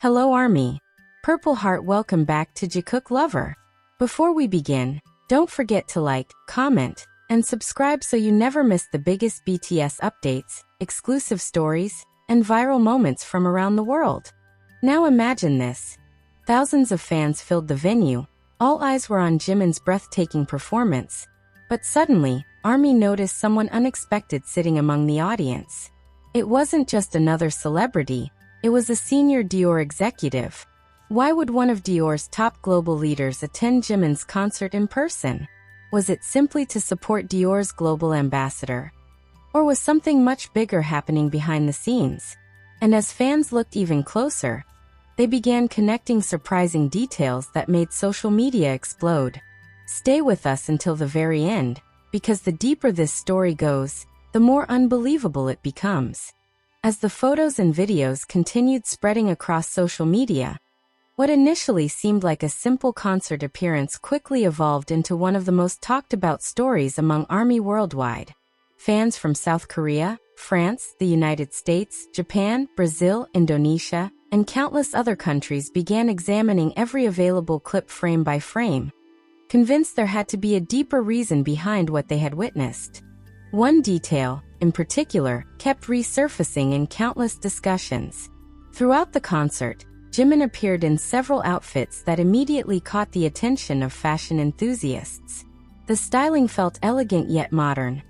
Hello Army. Purple Heart, welcome back to Jikook Lover. Before we begin, don't forget to like, comment, and subscribe so you never miss the biggest BTS updates, exclusive stories, and viral moments from around the world. Now imagine this. Thousands of fans filled the venue, all eyes were on Jimin's breathtaking performance. But suddenly, ARMY noticed someone unexpected sitting among the audience. It wasn't just another celebrity, it was a senior Dior executive. Why would one of Dior's top global leaders attend Jimin's concert in person? Was it simply to support Dior's global ambassador? Or was something much bigger happening behind the scenes? And as fans looked even closer, they began connecting surprising details that made social media explode. Stay with us until the very end, because the deeper this story goes, the more unbelievable it becomes. As the photos and videos continued spreading across social media, what initially seemed like a simple concert appearance quickly evolved into one of the most talked about stories among ARMY worldwide. Fans from South Korea, France, the United States, Japan, Brazil, Indonesia, and countless other countries began examining every available clip frame by frame, convinced there had to be a deeper reason behind what they had witnessed. One detail, in particular, kept resurfacing in countless discussions. Throughout the concert, Jimin appeared in several outfits that immediately caught the attention of fashion enthusiasts. The styling felt elegant yet modern,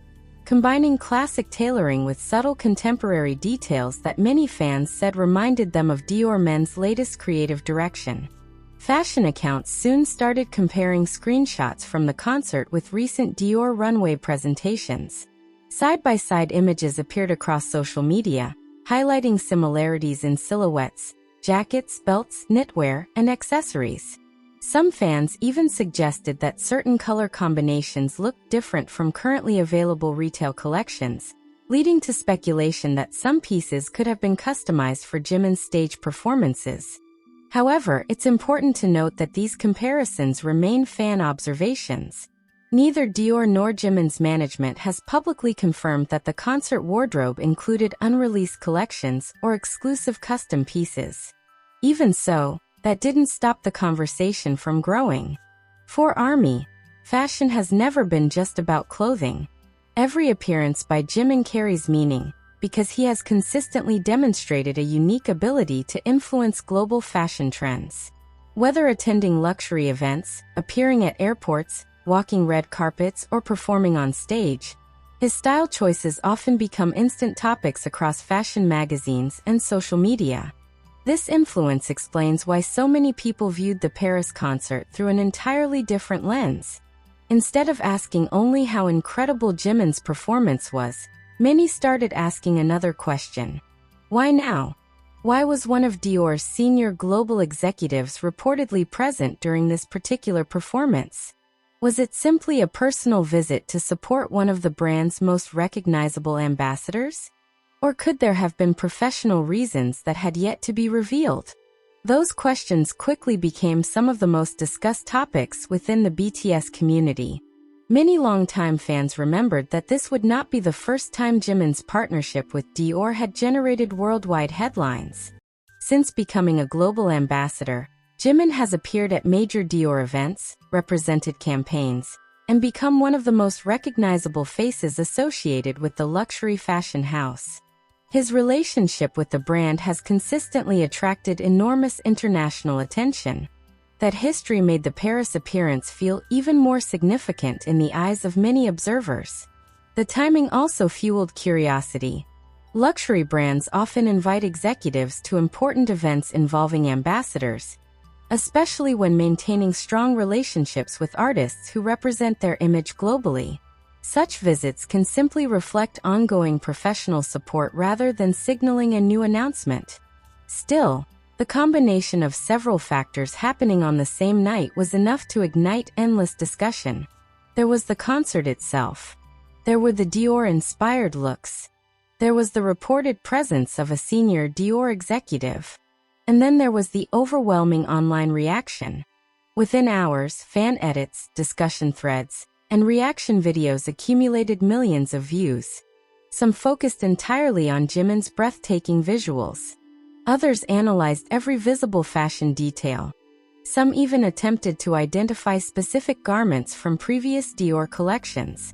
combining classic tailoring with subtle contemporary details that many fans said reminded them of Dior Men's latest creative direction. Fashion accounts soon started comparing screenshots from the concert with recent Dior runway presentations. Side-by-side images appeared across social media, highlighting similarities in silhouettes, jackets, belts, knitwear, and accessories. Some fans even suggested that certain color combinations looked different from currently available retail collections, leading to speculation that some pieces could have been customized for Jimin's stage performances. However, it's important to note that these comparisons remain fan observations. Neither Dior nor Jimin's management has publicly confirmed that the concert wardrobe included unreleased collections or exclusive custom pieces. Even so, that didn't stop the conversation from growing. For ARMY, fashion has never been just about clothing. Every appearance by Jimin carries meaning, because he has consistently demonstrated a unique ability to influence global fashion trends. Whether attending luxury events, appearing at airports, walking red carpets, or performing on stage, his style choices often become instant topics across fashion magazines and social media. This influence explains why so many people viewed the Paris concert through an entirely different lens. Instead of asking only how incredible Jimin's performance was, many started asking another question. Why now? Why was one of Dior's senior global executives reportedly present during this particular performance? Was it simply a personal visit to support one of the brand's most recognizable ambassadors? Or could there have been professional reasons that had yet to be revealed? Those questions quickly became some of the most discussed topics within the BTS community. Many longtime fans remembered that this would not be the first time Jimin's partnership with Dior had generated worldwide headlines. Since becoming a global ambassador, Jimin has appeared at major Dior events, represented campaigns, and become one of the most recognizable faces associated with the luxury fashion house. His relationship with the brand has consistently attracted enormous international attention. That history made the Paris appearance feel even more significant in the eyes of many observers. The timing also fueled curiosity. Luxury brands often invite executives to important events involving ambassadors, especially when maintaining strong relationships with artists who represent their image globally. Such visits can simply reflect ongoing professional support rather than signaling a new announcement. Still, the combination of several factors happening on the same night was enough to ignite endless discussion. There was the concert itself. There were the Dior-inspired looks. There was the reported presence of a senior Dior executive. And then there was the overwhelming online reaction. Within hours, fan edits, discussion threads, and reaction videos accumulated millions of views. Some focused entirely on Jimin's breathtaking visuals. Others analyzed every visible fashion detail. Some even attempted to identify specific garments from previous Dior collections.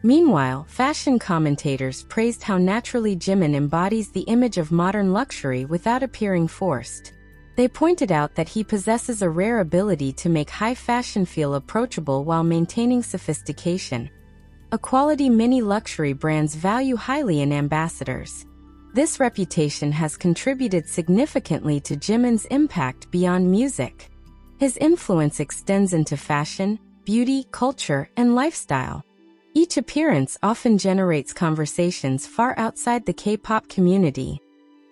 Meanwhile, fashion commentators praised how naturally Jimin embodies the image of modern luxury without appearing forced. They pointed out that he possesses a rare ability to make high fashion feel approachable while maintaining sophistication, a quality many luxury brands value highly in ambassadors. This reputation has contributed significantly to Jimin's impact beyond music. His influence extends into fashion, beauty, culture, and lifestyle. Each appearance often generates conversations far outside the K-pop community.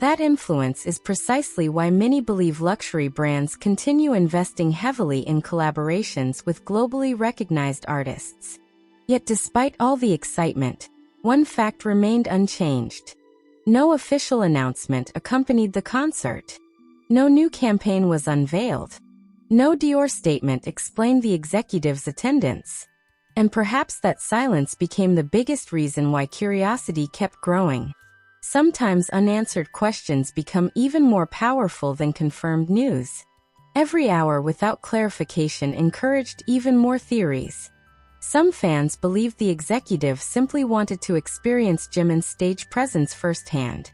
That influence is precisely why many believe luxury brands continue investing heavily in collaborations with globally recognized artists. Yet despite all the excitement, one fact remained unchanged. No official announcement accompanied the concert. No new campaign was unveiled. No Dior statement explained the executive's attendance. And perhaps that silence became the biggest reason why curiosity kept growing. Sometimes unanswered questions become even more powerful than confirmed news. Every hour without clarification encouraged even more theories. Some fans believed the executive simply wanted to experience Jimin's stage presence firsthand.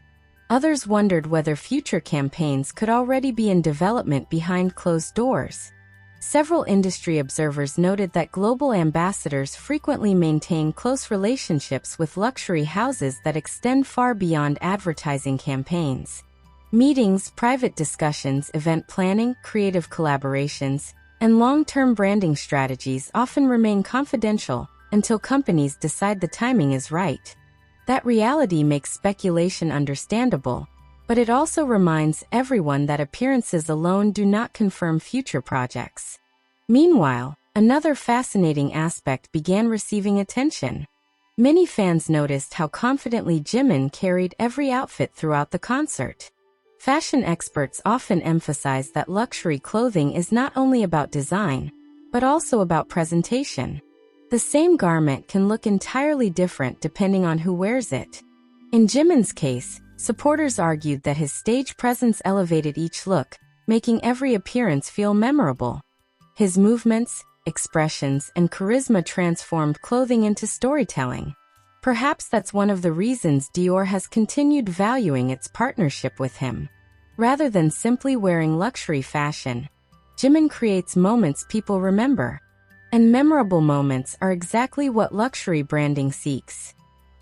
Others wondered whether future campaigns could already be in development behind closed doors. Several industry observers noted that global ambassadors frequently maintain close relationships with luxury houses that extend far beyond advertising campaigns. Meetings, private discussions, event planning, creative collaborations, and long-term branding strategies often remain confidential until companies decide the timing is right. That reality makes speculation understandable, but it also reminds everyone that appearances alone do not confirm future projects. Meanwhile, another fascinating aspect began receiving attention. Many fans noticed how confidently Jimin carried every outfit throughout the concert. Fashion experts often emphasize that luxury clothing is not only about design, but also about presentation. The same garment can look entirely different depending on who wears it. In Jimin's case, supporters argued that his stage presence elevated each look, making every appearance feel memorable. His movements, expressions, and charisma transformed clothing into storytelling. Perhaps that's one of the reasons Dior has continued valuing its partnership with him. Rather than simply wearing luxury fashion, Jimin creates moments people remember. And memorable moments are exactly what luxury branding seeks.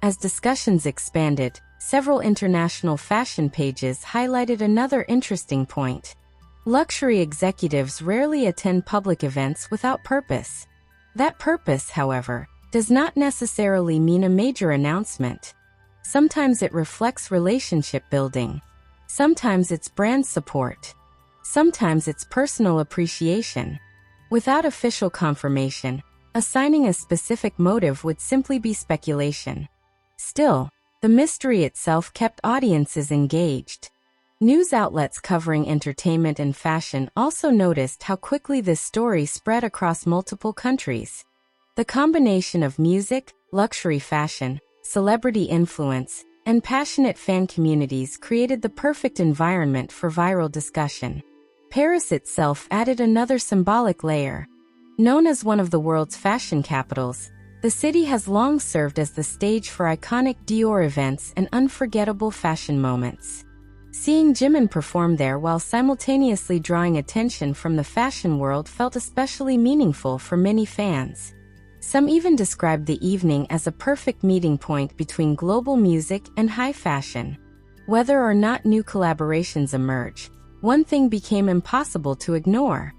As discussions expanded, several international fashion pages highlighted another interesting point. Luxury executives rarely attend public events without purpose. That purpose, however, does not necessarily mean a major announcement. Sometimes it reflects relationship building. Sometimes it's brand support. Sometimes it's personal appreciation. Without official confirmation, assigning a specific motive would simply be speculation. Still, the mystery itself kept audiences engaged. News outlets covering entertainment and fashion also noticed how quickly this story spread across multiple countries. The combination of music, luxury fashion, celebrity influence, and passionate fan communities created the perfect environment for viral discussion. Paris itself added another symbolic layer. Known as one of the world's fashion capitals, the city has long served as the stage for iconic Dior events and unforgettable fashion moments. Seeing Jimin perform there while simultaneously drawing attention from the fashion world felt especially meaningful for many fans. Some even described the evening as a perfect meeting point between global music and high fashion. Whether or not new collaborations emerge, one thing became impossible to ignore.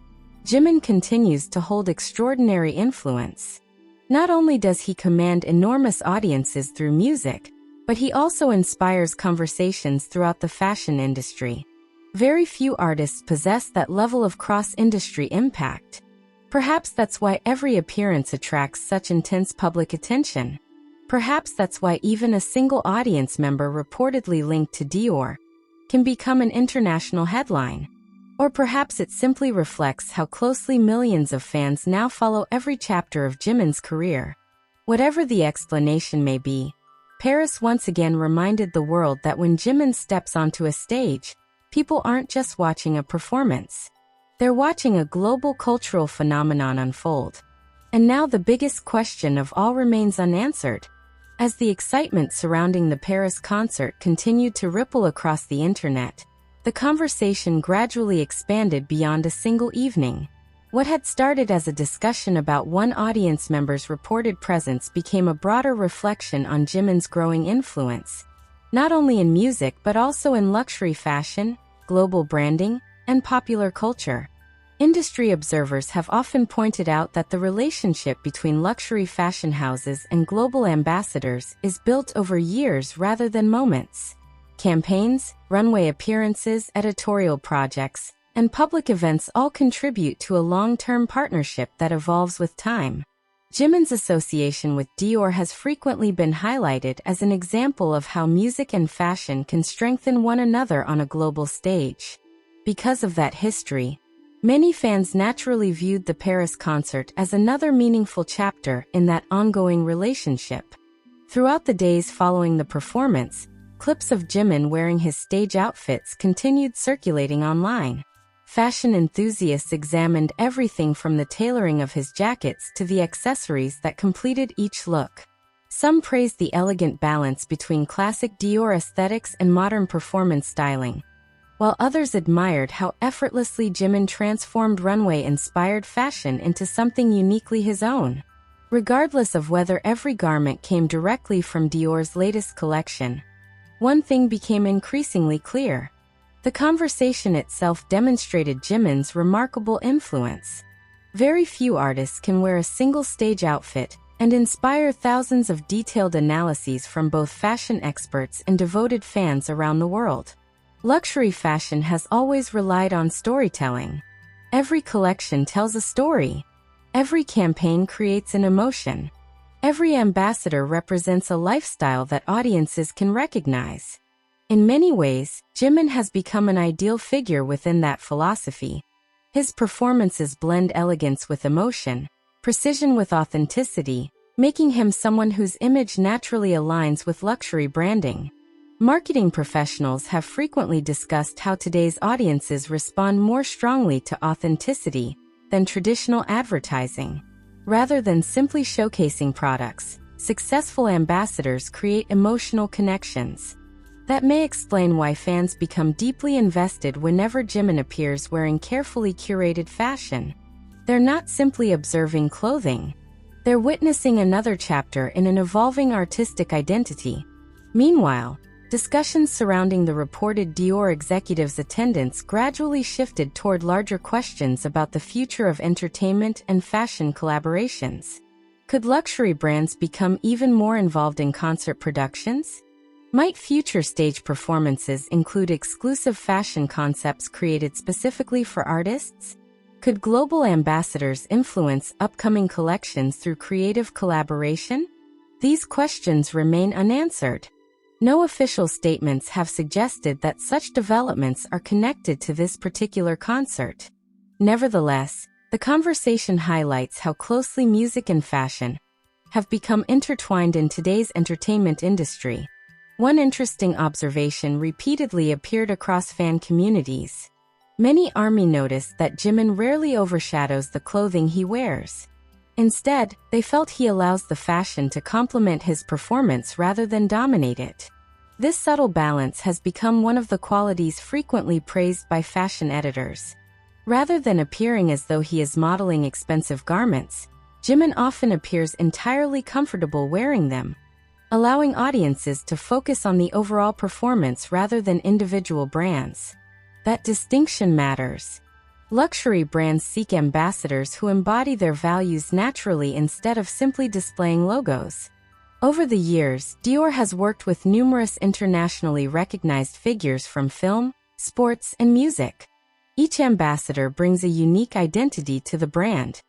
Jimin continues to hold extraordinary influence. Not only does he command enormous audiences through music, but he also inspires conversations throughout the fashion industry. Very few artists possess that level of cross-industry impact. Perhaps that's why every appearance attracts such intense public attention. Perhaps that's why even a single audience member reportedly linked to Dior can become an international headline. Or perhaps it simply reflects how closely millions of fans now follow every chapter of Jimin's career. Whatever the explanation may be, Paris once again reminded the world that when Jimin steps onto a stage, people aren't just watching a performance. They're watching a global cultural phenomenon unfold. And now the biggest question of all remains unanswered. As the excitement surrounding the Paris concert continued to ripple across the internet, the conversation gradually expanded beyond a single evening. What had started as a discussion about one audience member's reported presence became a broader reflection on Jimin's growing influence, not only in music but also in luxury fashion, global branding, and popular culture. Industry observers have often pointed out that the relationship between luxury fashion houses and global ambassadors is built over years rather than moments. Campaigns, runway appearances, editorial projects, and public events all contribute to a long-term partnership that evolves with time. Jimin's association with Dior has frequently been highlighted as an example of how music and fashion can strengthen one another on a global stage. Because of that history, many fans naturally viewed the Paris concert as another meaningful chapter in that ongoing relationship. Throughout the days following the performance, clips of Jimin wearing his stage outfits continued circulating online. Fashion enthusiasts examined everything from the tailoring of his jackets to the accessories that completed each look. Some praised the elegant balance between classic Dior aesthetics and modern performance styling, while others admired how effortlessly Jimin transformed runway-inspired fashion into something uniquely his own. Regardless of whether every garment came directly from Dior's latest collection, one thing became increasingly clear. The conversation itself demonstrated Jimin's remarkable influence. Very few artists can wear a single stage outfit and inspire thousands of detailed analyses from both fashion experts and devoted fans around the world. Luxury fashion has always relied on storytelling. Every collection tells a story. Every campaign creates an emotion. Every ambassador represents a lifestyle that audiences can recognize. In many ways, Jimin has become an ideal figure within that philosophy. His performances blend elegance with emotion, precision with authenticity, making him someone whose image naturally aligns with luxury branding. Marketing professionals have frequently discussed how today's audiences respond more strongly to authenticity than traditional advertising. Rather than simply showcasing products, successful ambassadors create emotional connections. That may explain why fans become deeply invested whenever Jimin appears wearing carefully curated fashion. They're not simply observing clothing. They're witnessing another chapter in an evolving artistic identity. Meanwhile, discussions surrounding the reported Dior executive's attendance gradually shifted toward larger questions about the future of entertainment and fashion collaborations. Could luxury brands become even more involved in concert productions? Might future stage performances include exclusive fashion concepts created specifically for artists? Could global ambassadors influence upcoming collections through creative collaboration? These questions remain unanswered. No official statements have suggested that such developments are connected to this particular concert. Nevertheless, the conversation highlights how closely music and fashion have become intertwined in today's entertainment industry. One interesting observation repeatedly appeared across fan communities. Many ARMY noticed that Jimin rarely overshadows the clothing he wears. Instead, they felt he allows the fashion to complement his performance rather than dominate it. This subtle balance has become one of the qualities frequently praised by fashion editors. Rather than appearing as though he is modeling expensive garments, Jimin often appears entirely comfortable wearing them, allowing audiences to focus on the overall performance rather than individual brands. That distinction matters. Luxury brands seek ambassadors who embody their values naturally instead of simply displaying logos. Over the years, Dior has worked with numerous internationally recognized figures from film, sports, and music. Each ambassador brings a unique identity to the brand.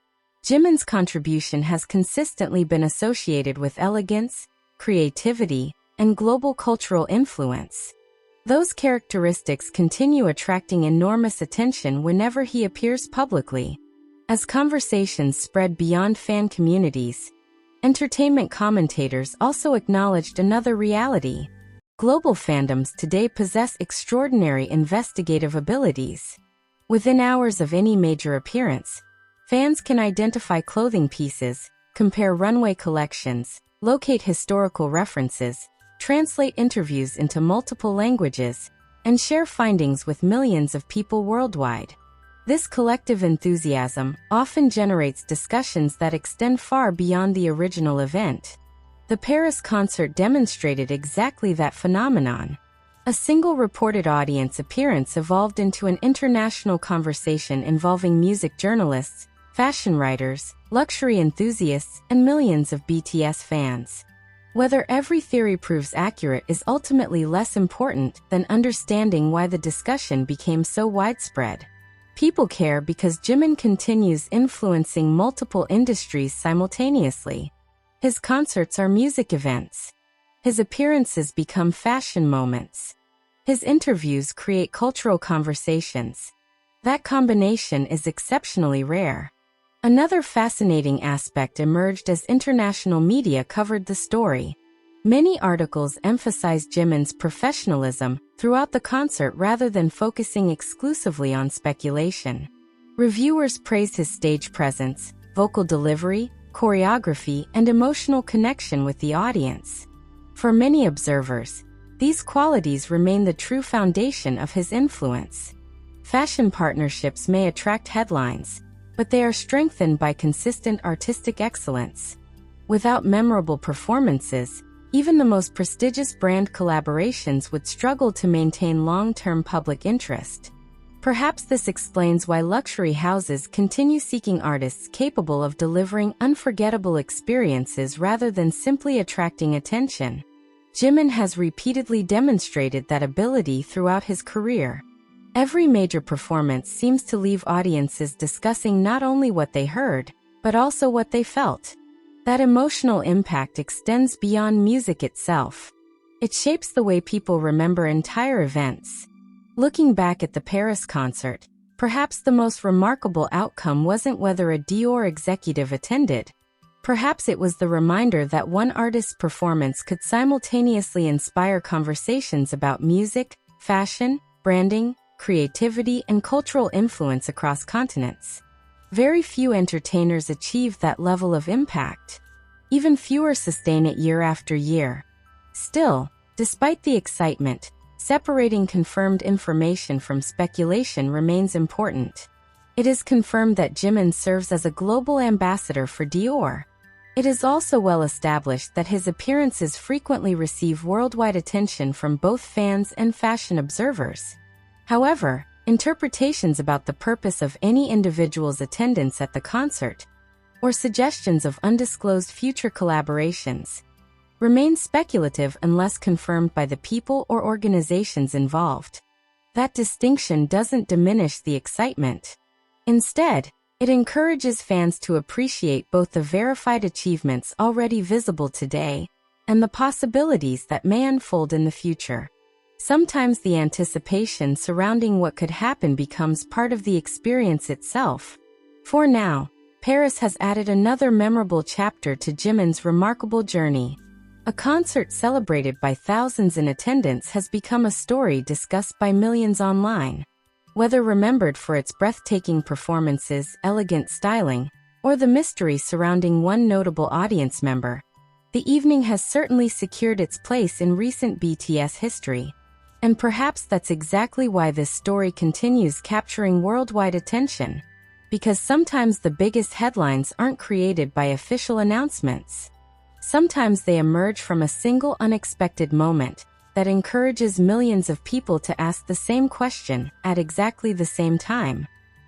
Jimin's contribution has consistently been associated with elegance, creativity, and global cultural influence. Those characteristics continue attracting enormous attention whenever he appears publicly. As conversations spread beyond fan communities, entertainment commentators also acknowledged another reality. Global fandoms today possess extraordinary investigative abilities. Within hours of any major appearance, fans can identify clothing pieces, compare runway collections, locate historical references, translate interviews into multiple languages, and share findings with millions of people worldwide. This collective enthusiasm often generates discussions that extend far beyond the original event. The Paris concert demonstrated exactly that phenomenon. A single reported audience appearance evolved into an international conversation involving music journalists, fashion writers, luxury enthusiasts, and millions of BTS fans. Whether every theory proves accurate is ultimately less important than understanding why the discussion became so widespread. People care because Jimin continues influencing multiple industries simultaneously. His concerts are music events. His appearances become fashion moments. His interviews create cultural conversations. That combination is exceptionally rare. Another fascinating aspect emerged as international media covered the story. Many articles emphasized Jimin's professionalism throughout the concert rather than focusing exclusively on speculation. Reviewers praised his stage presence, vocal delivery, choreography, and emotional connection with the audience. For many observers, these qualities remain the true foundation of his influence. Fashion partnerships may attract headlines, but they are strengthened by consistent artistic excellence. Without memorable performances, even the most prestigious brand collaborations would struggle to maintain long-term public interest. Perhaps this explains why luxury houses continue seeking artists capable of delivering unforgettable experiences rather than simply attracting attention. Jimin has repeatedly demonstrated that ability throughout his career. Every major performance seems to leave audiences discussing not only what they heard, but also what they felt. That emotional impact extends beyond music itself. It shapes the way people remember entire events. Looking back at the Paris concert, perhaps the most remarkable outcome wasn't whether a Dior executive attended. Perhaps it was the reminder that one artist's performance could simultaneously inspire conversations about music, fashion, branding, creativity, and cultural influence across continents. Very few entertainers achieve that level of impact. Even fewer sustain it year after year. Still, despite the excitement, separating confirmed information from speculation remains important. It is confirmed that Jimin serves as a global ambassador for Dior. It is also well established that his appearances frequently receive worldwide attention from both fans and fashion observers. However, interpretations about the purpose of any individual's attendance at the concert, or suggestions of undisclosed future collaborations, remain speculative unless confirmed by the people or organizations involved. That distinction doesn't diminish the excitement. Instead, it encourages fans to appreciate both the verified achievements already visible today and the possibilities that may unfold in the future. Sometimes the anticipation surrounding what could happen becomes part of the experience itself. For now, Paris has added another memorable chapter to Jimin's remarkable journey. A concert celebrated by thousands in attendance has become a story discussed by millions online. Whether remembered for its breathtaking performances, elegant styling, or the mystery surrounding one notable audience member, the evening has certainly secured its place in recent BTS history. And perhaps that's exactly why this story continues capturing worldwide attention. Because sometimes the biggest headlines aren't created by official announcements. Sometimes they emerge from a single unexpected moment that encourages millions of people to ask the same question at exactly the same time.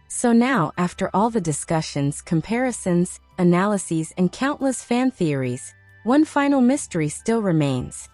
So now, after all the discussions, comparisons, analyses, and countless fan theories, one final mystery still remains.